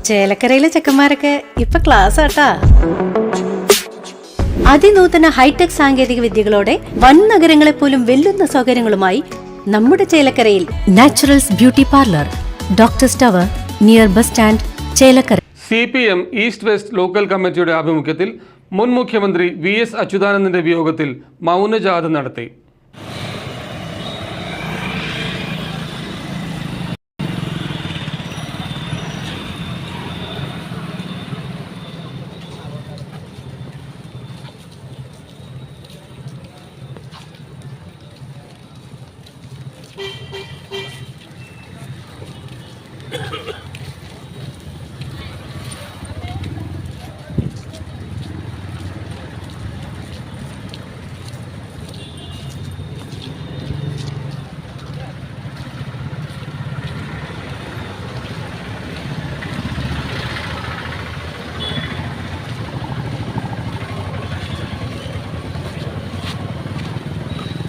ചേലക്കരയിലെ ചെക്കന്മാരൊക്കെ ഇപ്പൊ ക്ലാസ് ആട്ടാ. അതിനൂതന ഹൈടെക് സാങ്കേതിക വിദ്യകളോടെ വൻ നഗരങ്ങളെ പോലും വെല്ലുന്ന സൗകര്യങ്ങളുമായി നമ്മുടെ ചേലക്കരയിൽ naturals beauty parlour, doctors tower, near bus stand, Chelakkara. CPM east west local കമ്മിറ്റിയുടെ ആഭിമുഖ്യത്തിൽ മുൻ മുഖ്യമന്ത്രി VS അച്യുതാനന്ദന്റെ വിയോഗത്തിൽ മൗനജാഥ നടത്തി.